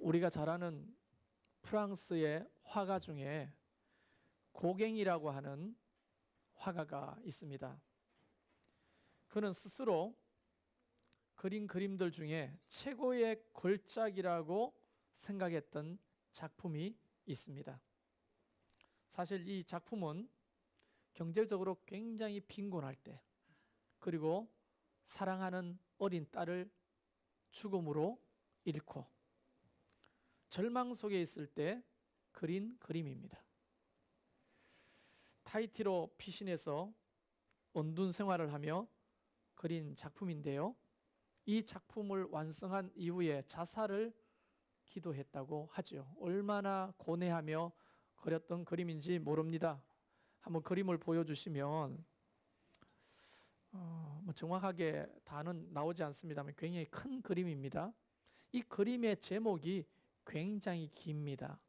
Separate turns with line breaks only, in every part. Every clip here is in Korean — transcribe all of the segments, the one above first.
우리가 잘 아는 프랑스의 화가 중에 고갱이라고 하는 화가가 있습니다. 그는 스스로 그린 그림들 중에 최고의 걸작이라고 생각했던 작품이 있습니다. 사실 이 작품은 경제적으로 굉장히 빈곤할 때, 그리고 사랑하는 어린 딸을 죽음으로 잃고 절망 속에 있을 때 그린 그림입니다. 타히티로 피신해서 원둔 생활을 하며 그린 작품인데요. 이 작품을 완성한 이후에 자살을 기도했다고 하죠. 얼마나 고뇌하며 그렸던 그림인지 모릅니다. 한번 그림을 보여주시면 정확하게 다는 나오지 않습니다만 굉장히 큰 그림입니다. 이 그림의 제목이 굉장히 깁니다.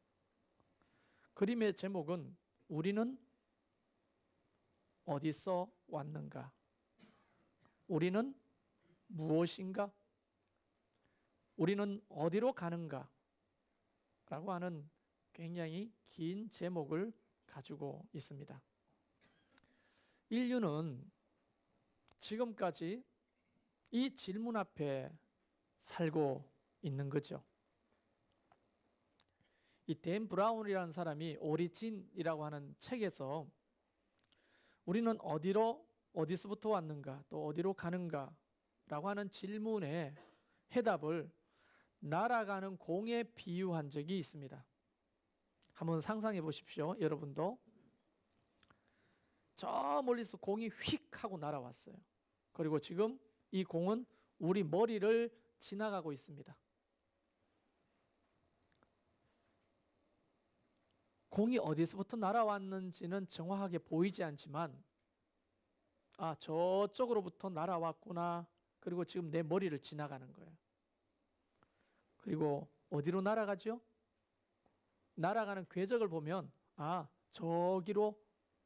그림의 제목은 우리는 어디서 왔는가? 우리는 무엇인가? 우리는 어디로 가는가? 라고 하는 굉장히 긴 제목을 가지고 있습니다. 인류는 지금까지 이 질문 앞에 살고 있는 거죠. 이 댄 브라운이라는 사람이 오리진이라고 하는 책에서 우리는 어디서부터 왔는가, 또 어디로 가는가 라고 하는 질문에 해답을 날아가는 공에 비유한 적이 있습니다. 한번 상상해 보십시오. 여러분도 저 멀리서 공이 휙 하고 날아왔어요. 그리고 지금 이 공은 우리 머리를 지나가고 있습니다. 공이 어디서부터 날아왔는지는 정확하게 보이지 않지만 저쪽으로부터 날아왔구나. 그리고 지금 내 머리를 지나가는 거예요. 그리고 어디로 날아가죠? 날아가는 궤적을 보면 저기로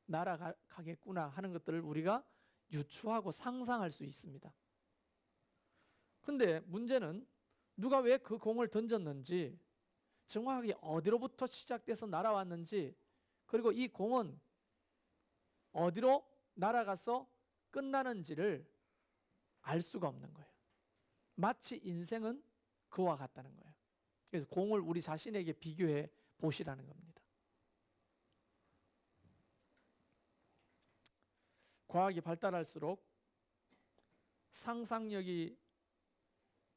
날아가겠구나 하는 것들을 우리가 유추하고 상상할 수 있습니다. 근데 문제는 누가 왜 그 공을 던졌는지, 정확하게 어디로부터 시작돼서 날아왔는지, 그리고 이 공은 어디로 날아가서 끝나는지를 알 수가 없는 거예요. 마치 인생은 그와 같다는 거예요. 그래서 공을 우리 자신에게 비교해 보시라는 겁니다. 과학이 발달할수록, 상상력이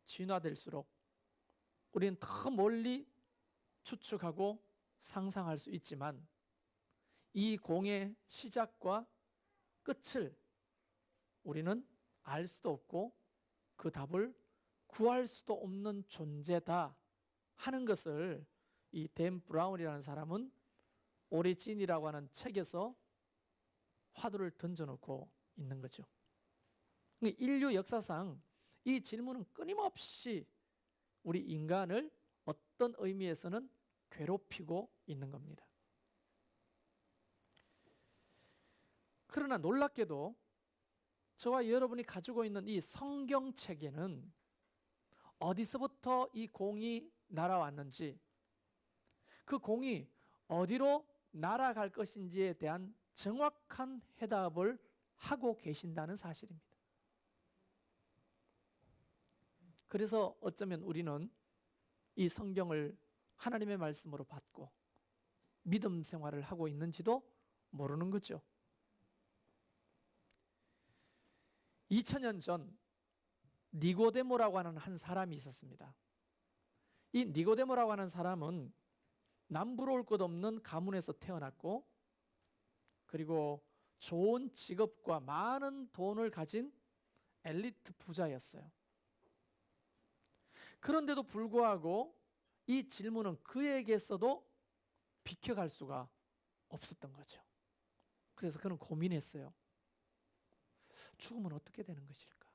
진화될수록 우리는 더 멀리 추측하고 상상할 수 있지만 이 공의 시작과 끝을 우리는 알 수도 없고 그 답을 구할 수도 없는 존재다 하는 것을 이 댄 브라운이라는 사람은 오리진이라고 하는 책에서 화두를 던져놓고 있는 거죠. 인류 역사상 이 질문은 끊임없이 우리 인간을 어떤 의미에서는 괴롭히고 있는 겁니다. 그러나 놀랍게도 저와 여러분이 가지고 있는 이 성경책에는 어디서부터 이 공이 날아왔는지, 그 공이 어디로 날아갈 것인지에 대한 정확한 해답을 하고 계신다는 사실입니다. 그래서 어쩌면 우리는 이 성경을 하나님의 말씀으로 받고 믿음 생활을 하고 있는지도 모르는 거죠. 2000년 전 니고데모라고 하는 한 사람이 있었습니다. 이 니고데모라고 하는 사람은 남부러울 것 없는 가문에서 태어났고, 그리고 좋은 직업과 많은 돈을 가진 엘리트 부자였어요. 그런데도 불구하고 이 질문은 그에게서도 비켜갈 수가 없었던 거죠. 그래서 그는 고민했어요. 죽으면 어떻게 되는 것일까?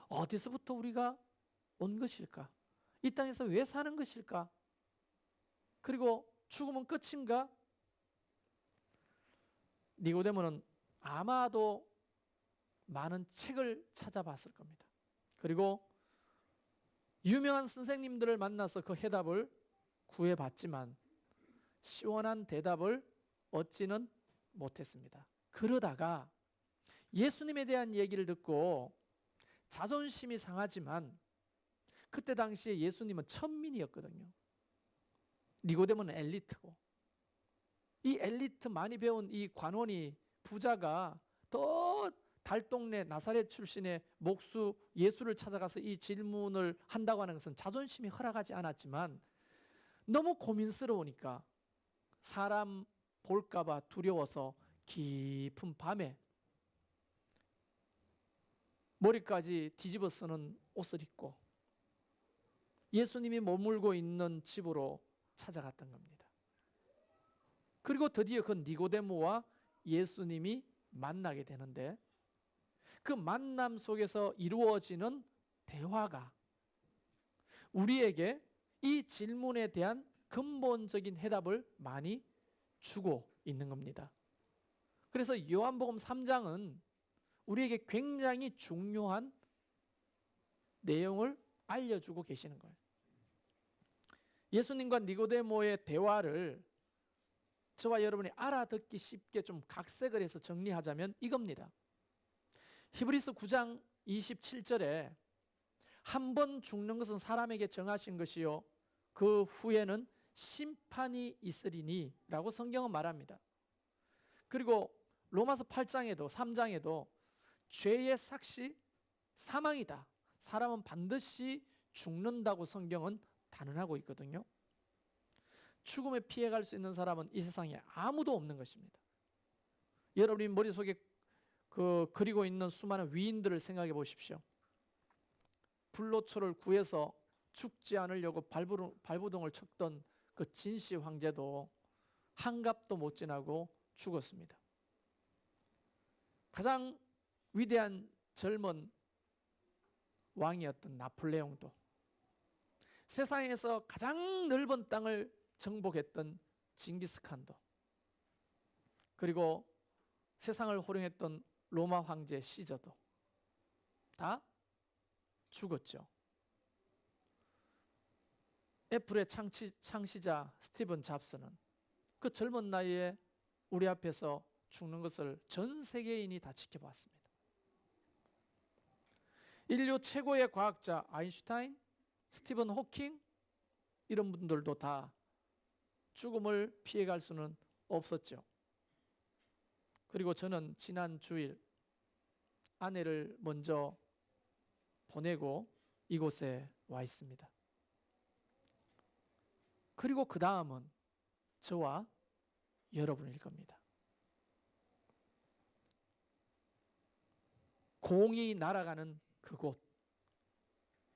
어디서부터 우리가 온 것일까? 이 땅에서 왜 사는 것일까? 그리고 죽으면 끝인가? 니고데모는 아마도 많은 책을 찾아봤을 겁니다. 그리고 유명한 선생님들을 만나서 그 해답을 구해봤지만 시원한 대답을 얻지는 못했습니다. 그러다가 예수님에 대한 얘기를 듣고 자존심이 상하지만 그때 당시에 예수님은 천민이었거든요. 니고데모는 엘리트고, 이 엘리트 많이 배운 이 관원이, 부자가 더 달동네 나사렛 출신의 목수 예수를 찾아가서 이 질문을 한다고 하는 것은 자존심이 허락하지 않았지만 너무 고민스러우니까 사람 볼까 봐 두려워서 깊은 밤에 머리까지 뒤집어 쓰는 옷을 입고 예수님이 머물고 있는 집으로 찾아갔던 겁니다. 그리고 드디어 그 니고데모와 예수님이 만나게 되는데 그 만남 속에서 이루어지는 대화가 우리에게 이 질문에 대한 근본적인 해답을 많이 주고 있는 겁니다. 그래서 요한복음 3장은 우리에게 굉장히 중요한 내용을 알려주고 계시는 거예요. 예수님과 니고데모의 대화를 저와 여러분이 알아듣기 쉽게 좀 각색을 해서 정리하자면 이겁니다. 히브리서 9장 27절에 한 번 죽는 것은 사람에게 정하신 것이요 그 후에는 심판이 있으리니 라고 성경은 말합니다. 그리고 로마서 8장에도 3장에도 죄의 삭시 사망이다. 사람은 반드시 죽는다고 성경은 단언하고 있거든요. 죽음에 피해갈 수 있는 사람은 이 세상에 아무도 없는 것입니다. 여러분이 머릿속에 그리고 있는 수많은 위인들을 생각해 보십시오. 불로초를 구해서 죽지 않으려고 발부둥을 쳤던 그 진시 황제도 한갑도 못 지나고 죽었습니다. 가장 위대한 젊은 왕이었던 나폴레옹도, 세상에서 가장 넓은 땅을 정복했던 징기스칸도, 그리고 세상을 호령했던 로마 황제 시저도 다 죽었죠. 애플의 창시자 스티븐 잡스는 그 젊은 나이에 우리 앞에서 죽는 것을 전 세계인이 다 지켜봤습니다. 인류 최고의 과학자 아인슈타인, 스티븐 호킹 이런 분들도 다 죽음을 피해갈 수는 없었죠. 그리고 저는 지난 주일 아내를 먼저 보내고 이곳에 와 있습니다. 그리고 그 다음은 저와 여러분일 겁니다. 공이 날아가는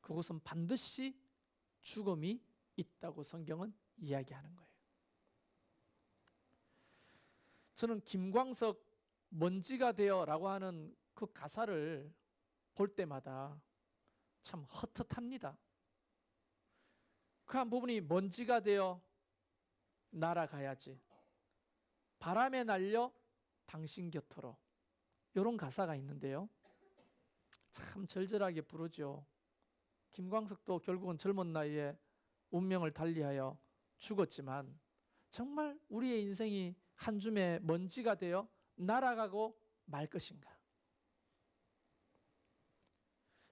그곳은 반드시 죽음이 있다고 성경은 이야기하는 거예요. 저는 김광석 먼지가 되어라고 하는 그 가사를 볼 때마다 참 헛헛합니다. 그 한 부분이 먼지가 되어 날아가야지, 바람에 날려 당신 곁으로, 이런 가사가 있는데요. 참 절절하게 부르죠. 김광석도 결국은 젊은 나이에 운명을 달리하여 죽었지만 정말 우리의 인생이 한 줌의 먼지가 되어 날아가고 말 것인가?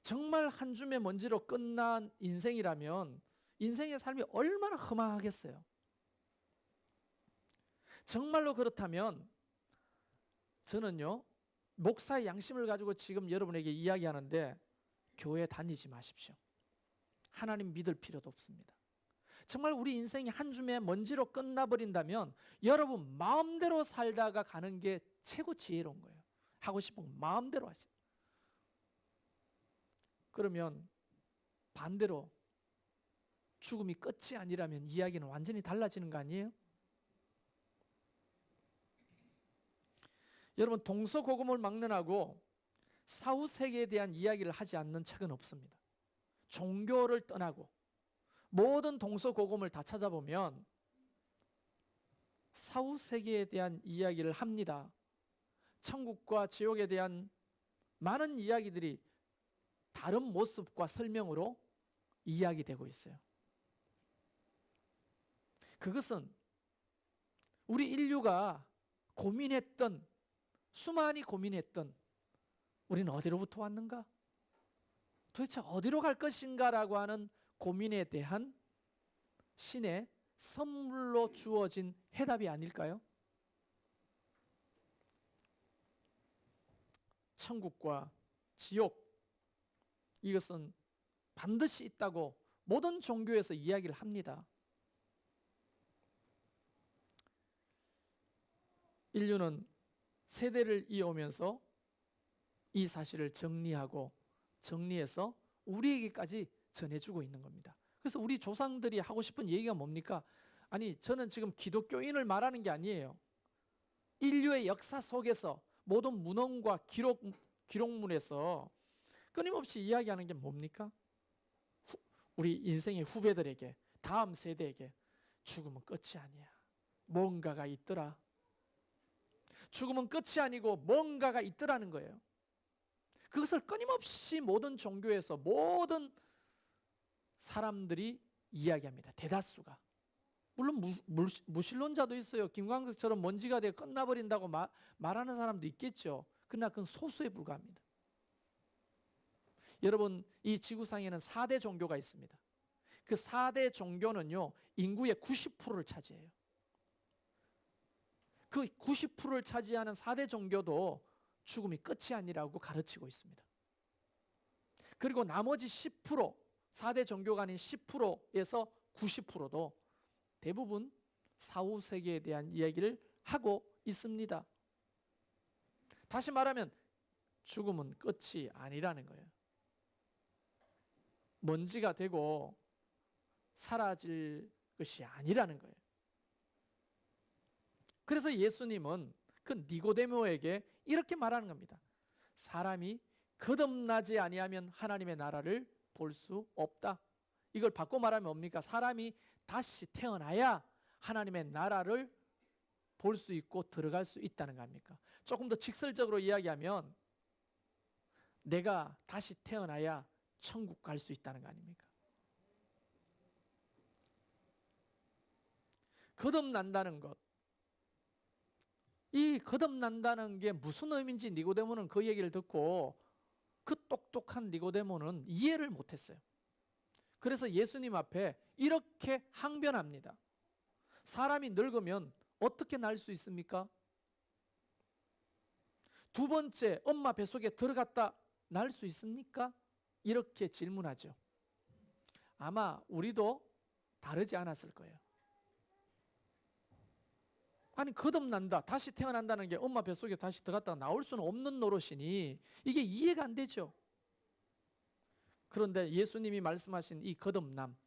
정말 한 줌의 먼지로 끝난 인생이라면 인생의 삶이 얼마나 허망하겠어요. 정말로 그렇다면 저는요, 목사의 양심을 가지고 지금 여러분에게 이야기하는데 교회 다니지 마십시오. 하나님 믿을 필요도 없습니다. 정말 우리 인생이 한 줌의 먼지로 끝나버린다면 여러분 마음대로 살다가 가는 게 최고 지혜로운 거예요. 하고 싶은 거 마음대로 하세요. 그러면 반대로 죽음이 끝이 아니라면 이야기는 완전히 달라지는 거 아니에요? 여러분, 동서고금을 막론하고 사후세계에 대한 이야기를 하지 않는 책은 없습니다. 종교를 떠나고 모든 동서고금을 다 찾아보면 사후세계에 대한 이야기를 합니다. 천국과 지옥에 대한 많은 이야기들이 다른 모습과 설명으로 이야기되고 있어요. 그것은 우리 인류가 고민했던, 수많이 고민했던 우리는 어디로부터 왔는가? 도대체 어디로 갈 것인가라고 하는 고민에 대한 신의 선물로 주어진 해답이 아닐까요? 천국과 지옥, 이것은 반드시 있다고 모든 종교에서 이야기를 합니다. 인류는 세대를 이어오면서 이 사실을 정리해서 우리에게까지 전해주고 있는 겁니다. 그래서 우리 조상들이 하고 싶은 얘기가 뭡니까? 아니, 저는 지금 기독교인을 말하는 게 아니에요. 인류의 역사 속에서 모든 문헌과 기록문에서 끊임없이 이야기하는 게 뭡니까? 우리 인생의 후배들에게, 다음 세대에게 죽음은 끝이 아니야. 뭔가가 있더라. 죽음은 끝이 아니고 뭔가가 있더라는 거예요. 그것을 끊임없이 모든 종교에서 모든 사람들이 이야기합니다. 대다수가. 물론 무신론자도 있어요. 김광석처럼 먼지가 되어 끝나버린다고 말하는 사람도 있겠죠. 그러나 그건 소수에 불과합니다. 여러분, 이 지구상에는 4대 종교가 있습니다. 그 4대 종교는요, 인구의 90%를 차지해요. 그 90%를 차지하는 4대 종교도 죽음이 끝이 아니라고 가르치고 있습니다. 그리고 나머지 10%, 4대 종교가 아닌 10%에서 90%도 대부분 사후세계에 대한 이야기를 하고 있습니다. 다시 말하면 죽음은 끝이 아니라는 거예요. 먼지가 되고 사라질 것이 아니라는 거예요. 그래서 예수님은 그 니고데모에게 이렇게 말하는 겁니다. 사람이 거듭나지 아니하면 하나님의 나라를 볼 수 없다. 이걸 바꿔 말하면 뭡니까? 사람이 다시 태어나야 하나님의 나라를 볼 수 있고 들어갈 수 있다는 거 아닙니까? 조금 더 직설적으로 이야기하면 내가 다시 태어나야 천국 갈 수 있다는 거 아닙니까? 거듭난다는 것, 이 거듭난다는 게 무슨 의미인지 니고데모는 그 얘기를 듣고 그 똑똑한 니고데모는 이해를 못했어요. 그래서 예수님 앞에 이렇게 항변합니다. 사람이 늙으면 어떻게 날 수 있습니까? 두 번째, 엄마 뱃속에 들어갔다 날 수 있습니까? 이렇게 질문하죠. 아마 우리도 다르지 않았을 거예요. 아니, 거듭난다, 다시 태어난다는 게 엄마 뱃속에 다시 들어갔다가 나올 수는 없는 노릇이니 이게 이해가 안 되죠. 그런데 예수님이 말씀하신 이 거듭남,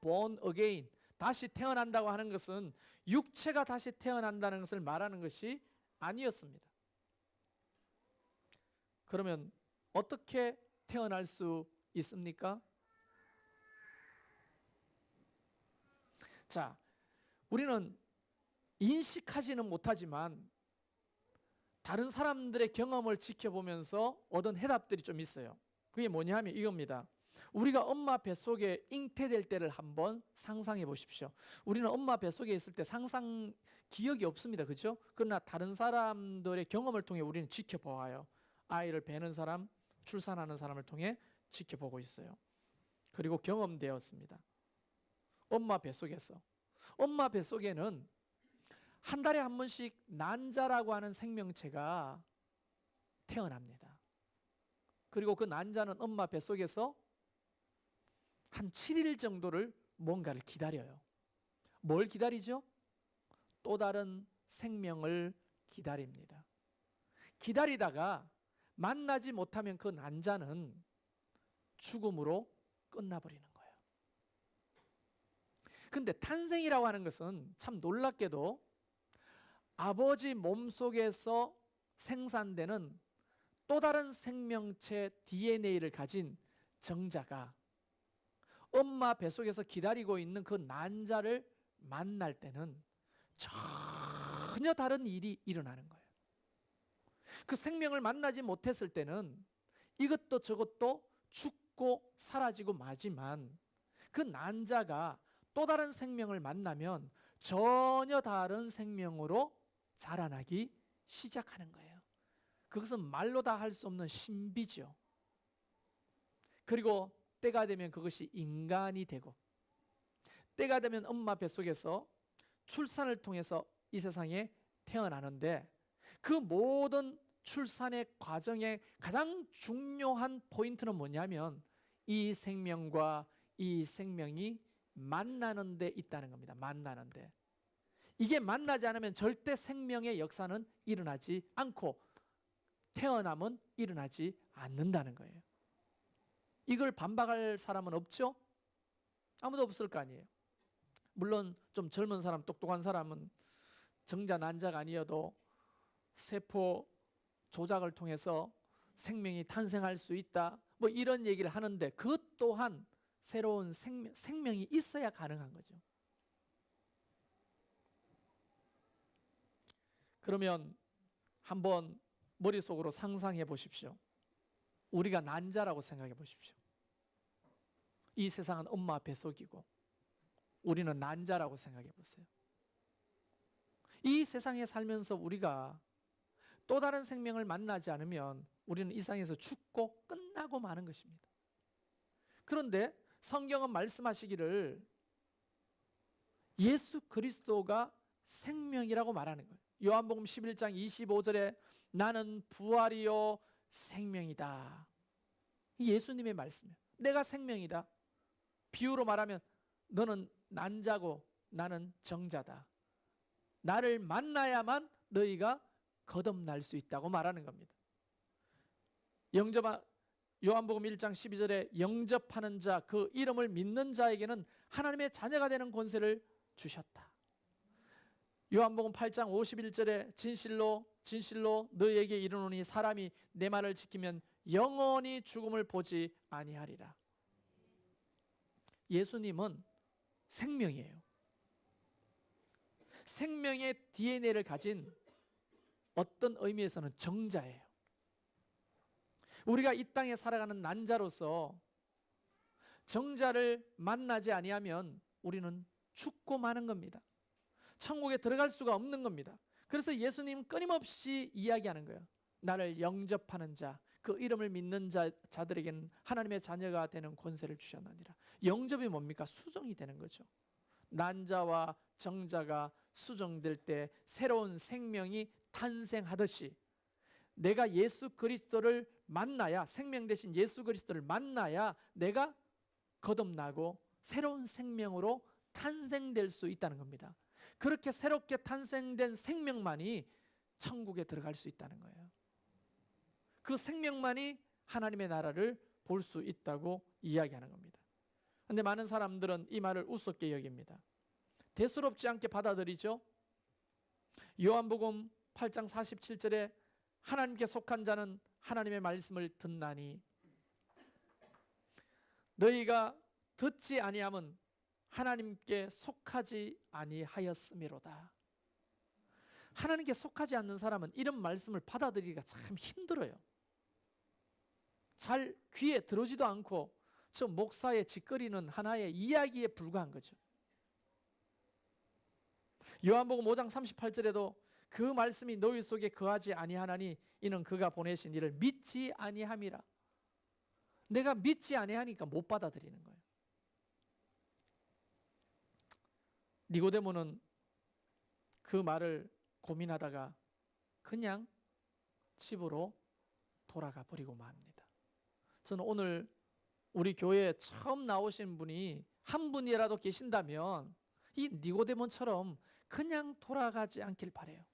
born again, 다시 태어난다고 하는 것은 육체가 다시 태어난다는 것을 말하는 것이 아니었습니다. 그러면 어떻게 태어날 수 있습니까? 자, 우리는 인식하지는 못하지만 다른 사람들의 경험을 지켜보면서 얻은 해답들이 좀 있어요. 그게 뭐냐 하면 이겁니다. 우리가 엄마 뱃속에 잉태될 때를 한번 상상해 보십시오. 우리는 엄마 뱃속에 있을 때 기억이 없습니다. 그렇죠? 그러나 다른 사람들의 경험을 통해 우리는 지켜보아요. 아이를 베는 사람, 출산하는 사람을 통해 지켜보고 있어요. 그리고 경험되었습니다. 엄마 뱃속에서. 엄마 뱃속에는 한 달에 한 번씩 난자라고 하는 생명체가 태어납니다. 그리고 그 난자는 엄마 뱃속에서 한 7일 정도를 뭔가를 기다려요. 뭘 기다리죠? 또 다른 생명을 기다립니다. 기다리다가 만나지 못하면 그 난자는 죽음으로 끝나버리는 거예요. 근데 탄생이라고 하는 것은 참 놀랍게도 아버지 몸속에서 생산되는 또 다른 생명체 DNA를 가진 정자가 엄마 뱃속에서 기다리고 있는 그 난자를 만날 때는 전혀 다른 일이 일어나는 거예요. 그 생명을 만나지 못했을 때는 이것도 저것도 죽고 사라지고 마지만 그 난자가 또 다른 생명을 만나면 전혀 다른 생명으로 자라나기 시작하는 거예요. 그것은 말로 다 할 수 없는 신비죠. 그리고 때가 되면 그것이 인간이 되고, 때가 되면 엄마 뱃속에서 출산을 통해서 이 세상에 태어나는데, 그 모든 출산의 과정의 가장 중요한 포인트는 뭐냐면 이 생명과 이 생명이 만나는 데 있다는 겁니다. 만나는 데. 이게 만나지 않으면 절대 생명의 역사는 일어나지 않고 태어남은 일어나지 않는다는 거예요. 이걸 반박할 사람은 없죠? 아무도 없을 거 아니에요. 물론 좀 젊은 사람, 똑똑한 사람은 정자 난자가 아니어도 세포 조작을 통해서 생명이 탄생할 수 있다, 뭐 이런 얘기를 하는데, 그것 또한 새로운 생명이 있어야 가능한 거죠. 그러면 한번 머릿속으로 상상해 보십시오. 우리가 난자라고 생각해 보십시오. 이 세상은 엄마 뱃속이고 우리는 난자라고 생각해 보세요. 이 세상에 살면서 우리가 또 다른 생명을 만나지 않으면 우리는 이 세상에서 죽고 끝나고 마는 것입니다. 그런데 성경은 말씀하시기를 예수 그리스도가 생명이라고 말하는 거예요. 요한복음 11장 25절에 나는 부활이요 생명이다. 예수님의 말씀이에요. 내가 생명이다. 비유로 말하면 너는 난자고 나는 정자다. 나를 만나야만 너희가 거듭날 수 있다고 말하는 겁니다. 요한복음 1장 12절에 영접하는 자, 그 이름을 믿는 자에게는 하나님의 자녀가 되는 권세를 주셨다. 요한복음 8장 51절에 진실로 진실로 너희에게 이르노니 사람이 내 말을 지키면 영원히 죽음을 보지 아니하리라. 예수님은 생명이에요. 생명의 DNA를 가진 어떤 의미에서는 정자예요. 우리가 이 땅에 살아가는 난자로서 정자를 만나지 아니하면 우리는 죽고 마는 겁니다. 천국에 들어갈 수가 없는 겁니다. 그래서 예수님 끊임없이 이야기하는 거예요. 나를 영접하는 자, 그 이름을 믿는 자들에게는 하나님의 자녀가 되는 권세를 주셨느니라. 영접이 뭡니까? 수정이 되는 거죠. 난자와 정자가 수정될 때 새로운 생명이 탄생하듯이 내가 예수 그리스도를 만나야, 생명 대신 예수 그리스도를 만나야 내가 거듭나고 새로운 생명으로 탄생될 수 있다는 겁니다. 그렇게 새롭게 탄생된 생명만이 천국에 들어갈 수 있다는 거예요. 그 생명만이 하나님의 나라를 볼 수 있다고 이야기하는 겁니다. 그런데 많은 사람들은 이 말을 우습게 여깁니다. 대수롭지 않게 받아들이죠. 요한복음 8장 47절에 하나님께 속한 자는 하나님의 말씀을 듣나니 너희가 듣지 아니함은 하나님께 속하지 아니하였음이로다. 하나님께 속하지 않는 사람은 이런 말씀을 받아들이기가 참 힘들어요. 잘 귀에 들어오지도 않고 저 목사의 짓거리는 하나의 이야기에 불과한 거죠. 요한복음 5장 38절에도 그 말씀이 너희 속에 거하지 아니하나니 이는 그가 보내신 이를 믿지 아니함이라. 내가 믿지 아니하니까 못 받아들이는 거예요. 니고데모는 그 말을 고민하다가 그냥 집으로 돌아가 버리고 맙니다. 저는 오늘 우리 교회에 처음 나오신 분이 한 분이라도 계신다면 이 니고데모처럼 그냥 돌아가지 않길 바라요.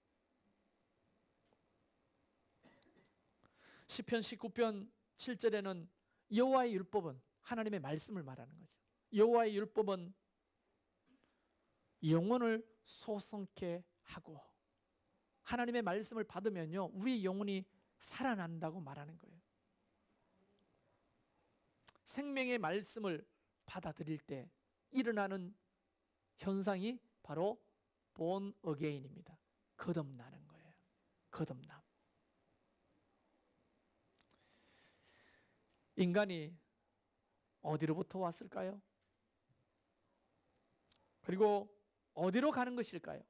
시편 19편 7절에는 여호와의 율법은 하나님의 말씀을 말하는 거죠. 여호와의 율법은 영혼을 소성케 하고, 하나님의 말씀을 받으면요 우리 영혼이 살아난다고 말하는 거예요. 생명의 말씀을 받아들일 때 일어나는 현상이 바로 born again입니다. 거듭나는 거예요. 거듭남. 인간이 어디로부터 왔을까요? 그리고 어디로 가는 것일까요?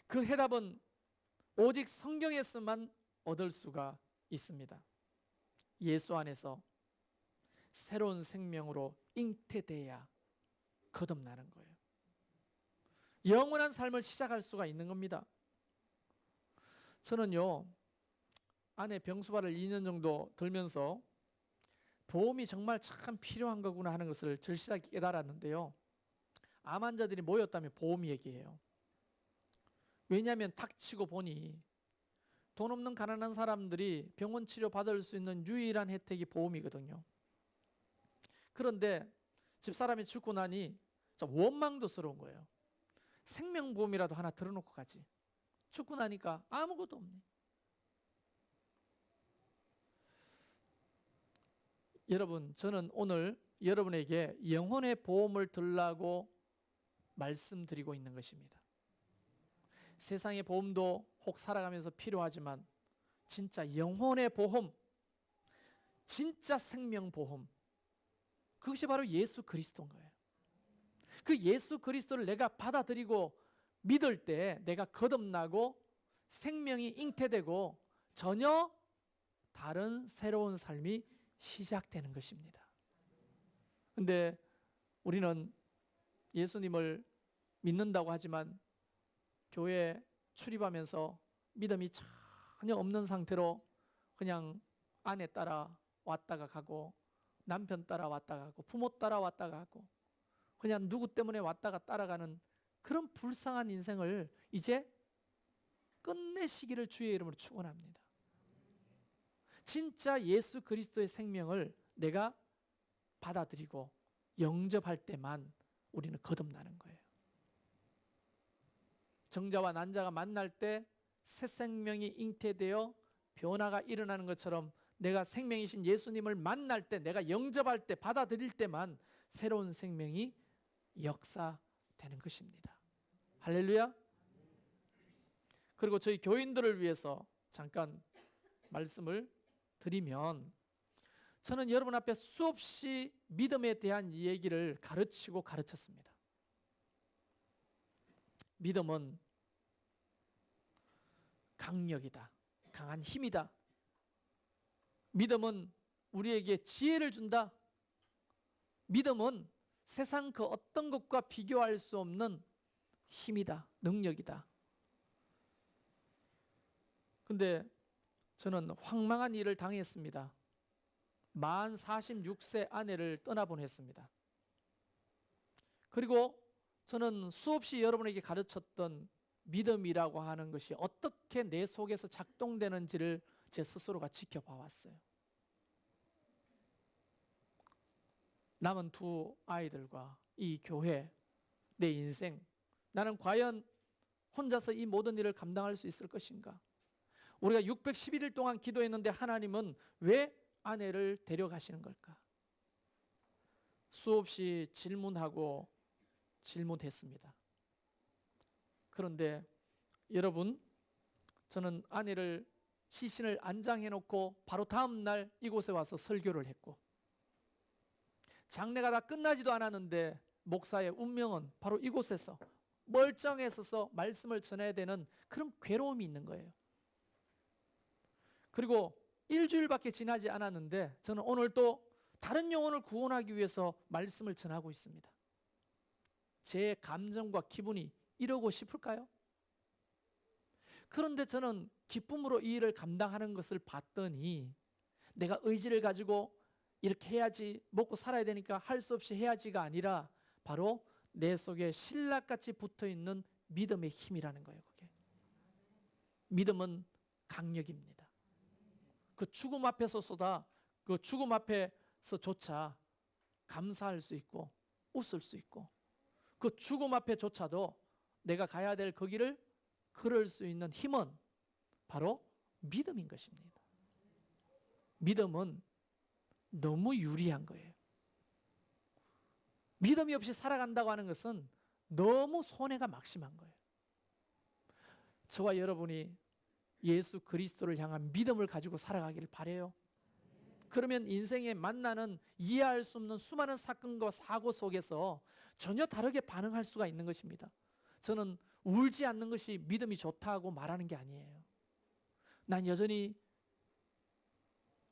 그 해답은 오직 성경에서만 얻을 수가 있습니다. 예수 안에서 새로운 생명으로 잉태돼야 거듭나는 거예요. 영원한 삶을 시작할 수가 있는 겁니다. 저는요, 아내 병수발을 2년 정도 들면서 보험이 정말 참 필요한 거구나 하는 것을 절실하게 깨달았는데요. 암 환자들이 모였다면 보험 얘기예요. 왜냐하면 닥치고 보니 돈 없는 가난한 사람들이 병원 치료 받을 수 있는 유일한 혜택이 보험이거든요. 그런데 집사람이 죽고 나니 좀 원망도스러운 거예요. 생명보험이라도 하나 들어놓고 가지. 죽고 나니까 아무것도 없네. 여러분, 저는 오늘 여러분에게 영혼의 보험을 들라고 말씀드리고 있는 것입니다. 세상의 보험도 혹 살아가면서 필요하지만 진짜 영혼의 보험, 진짜 생명보험, 그것이 바로 예수 그리스도인 거예요. 그 예수 그리스도를 내가 받아들이고 믿을 때 내가 거듭나고 생명이 잉태되고 전혀 다른 새로운 삶이 시작되는 것입니다. 근데 우리는 예수님을 믿는다고 하지만 교회에 출입하면서 믿음이 전혀 없는 상태로 그냥 아내 따라 왔다가 가고 남편 따라 왔다가 가고 부모 따라 왔다가 가고 그냥 누구 때문에 왔다가 따라가는 그런 불쌍한 인생을 이제 끝내시기를 주의 이름으로 축원합니다. 진짜 예수 그리스도의 생명을 내가 받아들이고 영접할 때만 우리는 거듭나는 거예요. 정자와 난자가 만날 때 새 생명이 잉태되어 변화가 일어나는 것처럼 내가 생명이신 예수님을 만날 때, 내가 영접할 때, 받아들일 때만 새로운 생명이 역사되는 것입니다. 할렐루야. 그리고 저희 교인들을 위해서 잠깐 말씀을 드리면, 저는 여러분 앞에 수없이 믿음에 대한 얘기를 가르치고 가르쳤습니다. 믿음은 강력이다, 강한 힘이다. 믿음은 우리에게 지혜를 준다. 믿음은 세상 그 어떤 것과 비교할 수 없는 힘이다, 능력이다. 근데 저는 황망한 일을 당했습니다. 만 46세 아내를 떠나보냈습니다. 그리고 저는 수없이 여러분에게 가르쳤던 믿음이라고 하는 것이 어떻게 내 속에서 작동되는지를 제 스스로가 지켜봐 왔어요. 남은 두 아이들과 이 교회, 내 인생, 나는 과연 혼자서 이 모든 일을 감당할 수 있을 것인가? 우리가 611일 동안 기도했는데 하나님은 왜 아내를 데려가시는 걸까? 수없이 질문하고 질문했습니다. 그런데 여러분, 저는 아내를 시신을 안장해 놓고 바로 다음 날 이곳에 와서 설교를 했고, 장례가 다 끝나지도 않았는데 목사의 운명은 바로 이곳에서 멀쩡해 서서 말씀을 전해야 되는 그런 괴로움이 있는 거예요. 그리고 일주일밖에 지나지 않았는데 저는 오늘 또 다른 영혼을 구원하기 위해서 말씀을 전하고 있습니다. 제 감정과 기분이 이러고 싶을까요? 그런데 저는 기쁨으로 이 일을 감당하는 것을 봤더니 내가 의지를 가지고 이렇게 해야지, 먹고 살아야 되니까 할 수 없이 해야지가 아니라 바로 내 속에 신락같이 붙어있는 믿음의 힘이라는 거예요. 그게 믿음은 강력입니다. 그 죽음 앞에서보다 그 죽음 앞에서조차 감사할 수 있고 웃을 수 있고, 그 죽음 앞에조차도 내가 가야 될 거기를 걸을 수 있는 힘은 바로 믿음인 것입니다. 믿음은 너무 유리한 거예요. 믿음이 없이 살아간다고 하는 것은 너무 손해가 막심한 거예요. 저와 여러분이 예수 그리스도를 향한 믿음을 가지고 살아가기를 바라요. 그러면 인생에 만나는 이해할 수 없는 수많은 사건과 사고 속에서 전혀 다르게 반응할 수가 있는 것입니다. 저는 울지 않는 것이 믿음이 좋다고 말하는 게 아니에요. 난 여전히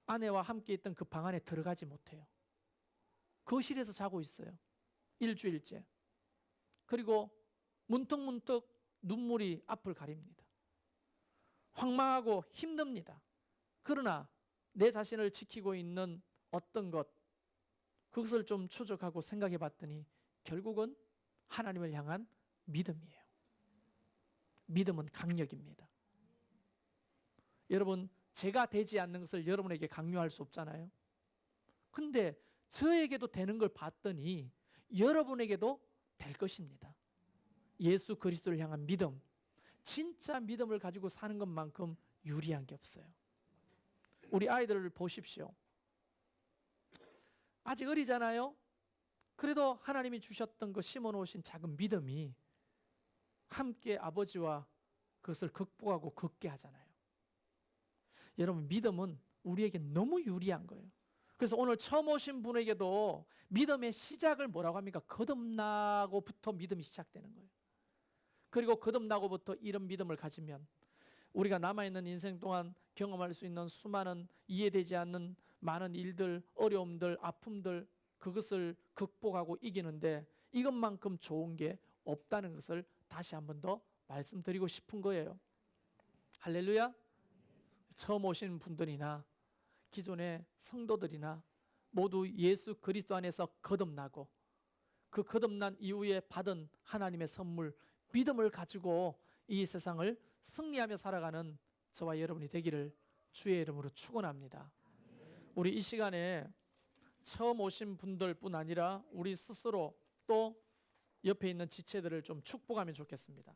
아내와 함께 있던 그 방 안에 들어가지 못해요. 거실에서 자고 있어요. 일주일째. 그리고 문득문득 눈물이 앞을 가립니다. 황망하고 힘듭니다. 그러나 내 자신을 지키고 있는 어떤 것, 그것을 좀 추적하고 생각해 봤더니 결국은 하나님을 향한 믿음이에요. 믿음은 강력입니다. 여러분, 제가 되지 않는 것을 여러분에게 강요할 수 없잖아요. 근데 저에게도 되는 걸 봤더니 여러분에게도 될 것입니다. 예수 그리스도를 향한 믿음, 진짜 믿음을 가지고 사는 것만큼 유리한 게 없어요. 우리 아이들을 보십시오. 아직 어리잖아요. 그래도 하나님이 주셨던 그 심어놓으신 작은 믿음이 함께 아버지와 그것을 극복하고 걷게 하잖아요. 여러분, 믿음은 우리에게 너무 유리한 거예요. 그래서 오늘 처음 오신 분에게도 믿음의 시작을 뭐라고 합니까? 거듭나고부터 믿음이 시작되는 거예요. 그리고 거듭나고부터 이런 믿음을 가지면 우리가 남아있는 인생 동안 경험할 수 있는 수많은 이해되지 않는 많은 일들, 어려움들, 아픔들, 그것을 극복하고 이기는데 이것만큼 좋은 게 없다는 것을 다시 한 번 더 말씀드리고 싶은 거예요. 할렐루야. 처음 오신 분들이나 기존의 성도들이나 모두 예수 그리스도 안에서 거듭나고 그 거듭난 이후에 받은 하나님의 선물, 믿음을 가지고 이 세상을 승리하며 살아가는 저와 여러분이 되기를 주의 이름으로 축원합니다. 우리 이 시간에 처음 오신 분들뿐 아니라 우리 스스로 또 옆에 있는 지체들을 좀 축복하면 좋겠습니다.